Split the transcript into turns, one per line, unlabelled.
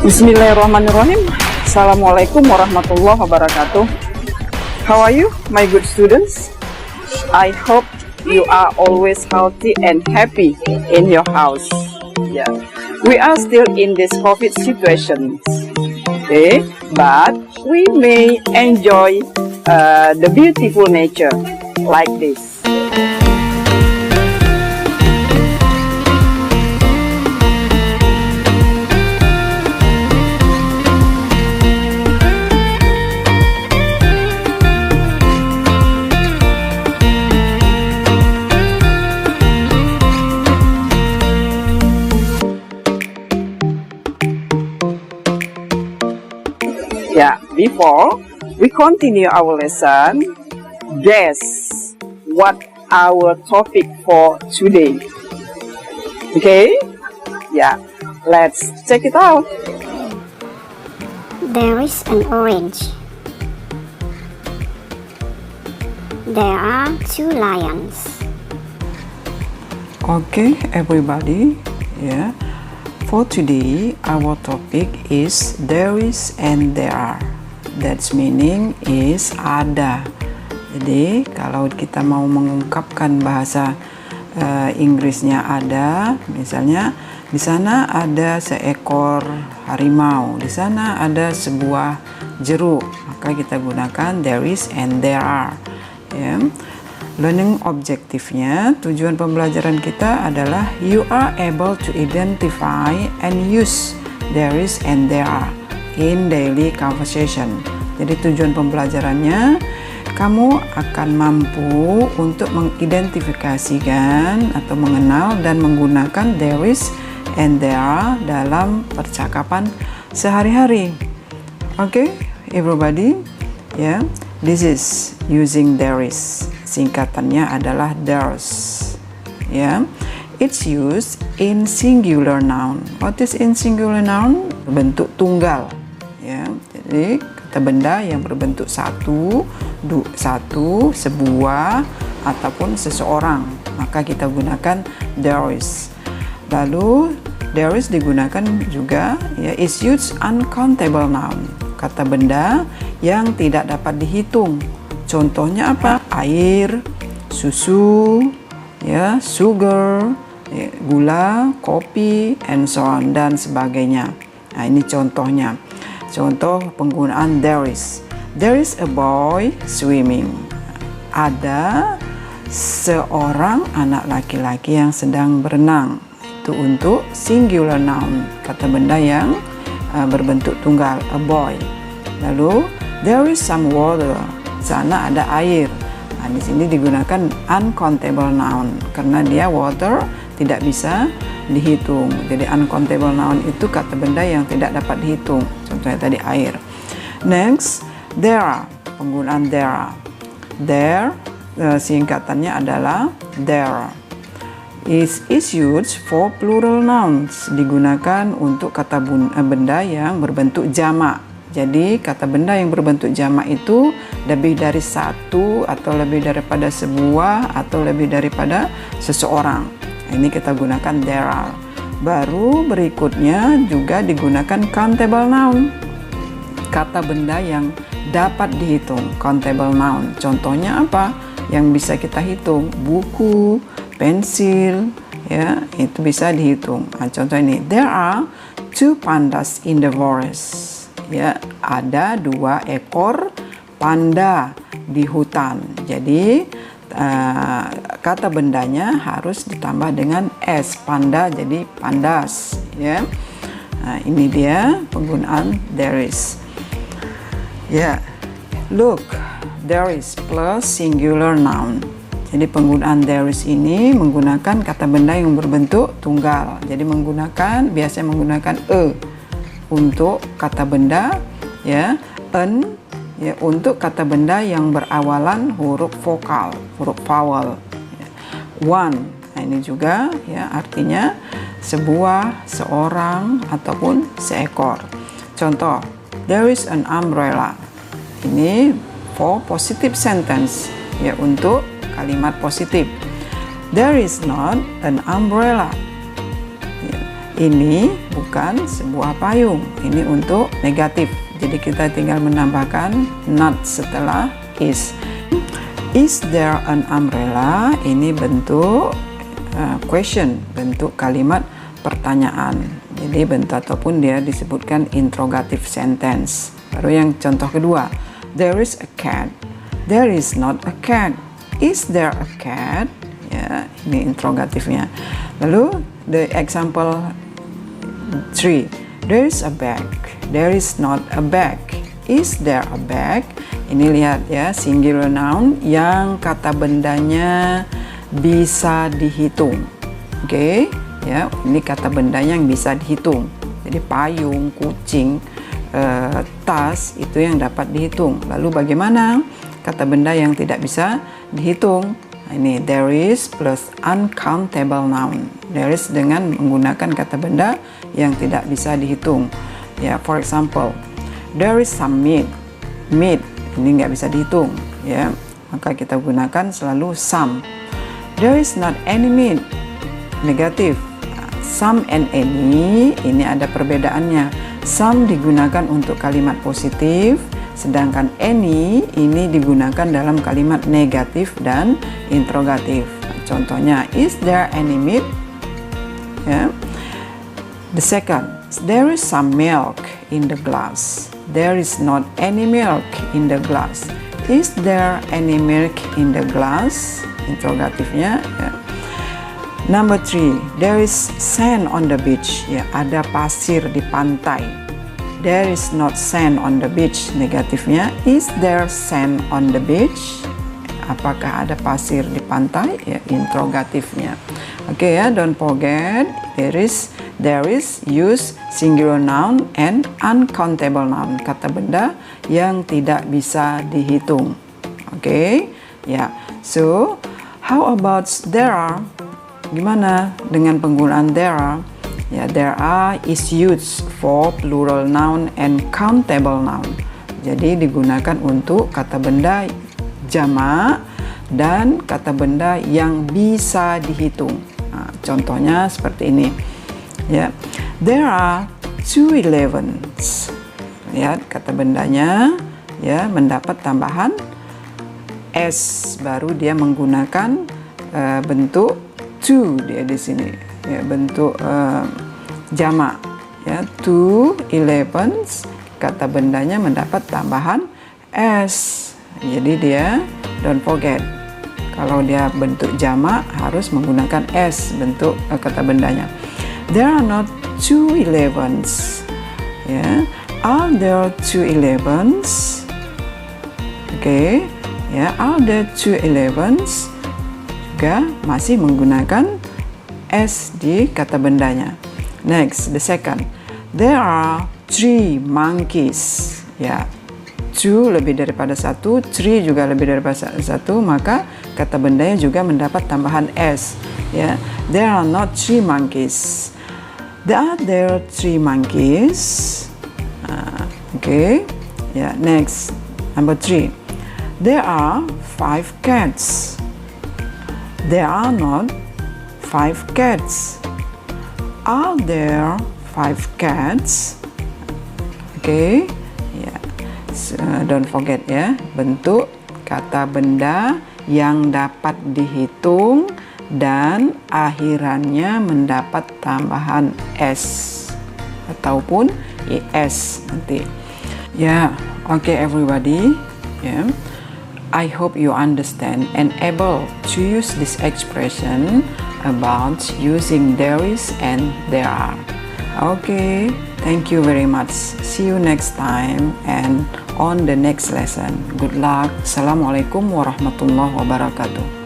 Bismillahirrahmanirrahim. Assalamualaikum warahmatullahi wabarakatuh. How are you, my good students? I hope you are always healthy and happy in your house. Yeah, we are still in this COVID situation, okay? But we may enjoy the beautiful nature like this. Yeah, before we continue our lesson, guess what our topic for today. Okay? Yeah, let's check it out.
There is an orange. There are 2 lions.
Okay, everybody. Yeah. For today, our topic is there is and there are. That's meaning is ada. Jadi kalau kita mau mengungkapkan bahasa Inggrisnya ada, misalnya di sana ada seekor harimau, di sana ada sebuah jeruk, maka kita gunakan there is and there are. Ya. Learning objektifnya, tujuan pembelajaran kita adalah you are able to identify and use there is and there are in daily conversation. Jadi tujuan pembelajarannya, kamu akan mampu untuk mengidentifikasikan atau mengenal dan menggunakan there is and there are dalam percakapan sehari-hari. Okay, everybody, yeah, this is using there is. Singkatannya adalah there's. Ya, it's used in singular noun. What is in singular noun? Berbentuk tunggal. Ya, jadi kata benda yang berbentuk satu, sebuah ataupun seseorang, maka kita gunakan there is. Lalu there is digunakan juga, ya, is used uncountable noun. Kata benda yang tidak dapat dihitung. Contohnya apa? Air, susu, ya, sugar, ya, gula, kopi, and so on, dan sebagainya. Nah, ini contohnya. Contoh penggunaan there is. There is a boy swimming. Ada seorang anak laki-laki yang sedang berenang. Itu untuk singular noun, kata benda yang berbentuk tunggal, a boy. Lalu there is some water. Sana ada air. Nah, di sini digunakan uncountable noun karena dia water tidak bisa dihitung. Jadi uncountable noun itu kata benda yang tidak dapat dihitung. Contohnya tadi air. Next, there are. Penggunaan there are. There singkatannya adalah there. Is used for plural nouns. Digunakan untuk kata benda yang berbentuk jamak. Jadi kata benda yang berbentuk jamak itu lebih dari satu atau lebih daripada sebuah atau lebih daripada seseorang. Ini kita gunakan there are. Baru berikutnya juga digunakan countable noun. Kata benda yang dapat dihitung, countable noun. Contohnya apa? Yang bisa kita hitung, buku, pensil, ya, itu bisa dihitung. Nah, contoh ini, there are 2 pandas in the forest. Ya, ada 2 ekor panda di hutan. Jadi kata bendanya harus ditambah dengan s, panda jadi pandas. Ya, nah, ini dia penggunaan there is. Ya, look, there is plus singular noun. Jadi penggunaan there is ini menggunakan kata benda yang berbentuk tunggal. Jadi biasanya menggunakan untuk kata benda, ya, ya, untuk kata benda yang berawalan huruf vokal, huruf vowel. Ya. One, nah ini juga, ya, artinya sebuah, seorang, ataupun seekor. Contoh, there is an umbrella. Ini for positive sentence, ya, untuk kalimat positif. There is not an umbrella. ini bukan sebuah payung, ini untuk negatif. Jadi kita tinggal menambahkan not setelah is. Is there an umbrella? Ini bentuk question, bentuk kalimat pertanyaan. Jadi bentuk ataupun dia disebutkan interrogative sentence. Baru yang contoh kedua, there is a cat. There is not a cat. Is there a cat? Ya, ini interrogatifnya. Lalu the example 3, there is a bag. There is not a bag. Is there a bag? Ini lihat ya, singular noun yang kata bendanya bisa dihitung. Oke, ya, ini kata bendanya yang bisa dihitung. Jadi payung, kucing, tas itu yang dapat dihitung. Lalu bagaimana kata benda yang tidak bisa dihitung? Nah, ini there is plus uncountable noun. There is dengan menggunakan kata benda yang tidak bisa dihitung. Ya, for example, there is some meat. Meat ini nggak bisa dihitung. Ya, maka kita gunakan selalu some. There is not any meat. Negatif. Some and any ini ada perbedaannya. Some digunakan untuk kalimat positif, sedangkan any ini digunakan dalam kalimat negatif dan interrogatif. Contohnya, is there any meat? Ya. The second, there is some milk in the glass. There is not any milk in the glass. Is there any milk in the glass? Interrogatifnya. Ya. Number 3, there is sand on the beach. Ya, ada pasir di pantai. There is not sand on the beach. Negatifnya, is there sand on the beach? Apakah ada pasir di pantai? Ya, interrogatifnya. Oke ya, don't forget there is use singular noun and uncountable noun. Kata benda yang tidak bisa dihitung. Oke, ya. So, how about there are? Gimana dengan penggunaan there are? Ya, there are is used for plural noun and countable noun. Jadi digunakan untuk kata benda jamak dan kata benda yang bisa dihitung. Nah, contohnya seperti ini. Ya, there are 2 11s. Lihat kata bendanya ya mendapat tambahan s, baru dia menggunakan bentuk two dia di sini. Ya, bentuk jamak. Ya, 2 11s, kata bendanya mendapat tambahan s. Jadi dia don't forget, kalau dia bentuk jamak harus menggunakan s bentuk kata bendanya. There are not 2 11s. Ya, are there 2 11s? Oke, ya, are there 2 11s? Juga masih menggunakan s di kata bendanya. Next, the second, there are 3 monkeys. Ya, 2 lebih daripada 1, 3 juga lebih daripada 1, maka kata bendanya juga mendapat tambahan s. Ya, there are not 3 monkeys. Are there 3 monkeys? Okay. Ya, next, number 3. There are 5 cats. There are not 5 cats. Are there 5 cats? Okay. Ya. Don't forget ya, bentuk kata benda yang dapat dihitung dan akhirannya mendapat tambahan s ataupun es nanti. Ya, okay everybody. Yeah. I hope you understand and able to use this expression about using there is and there are. Okay, thank you very much. See you next time and on the next lesson. Good luck. Assalamualaikum warahmatullahi wabarakatuh.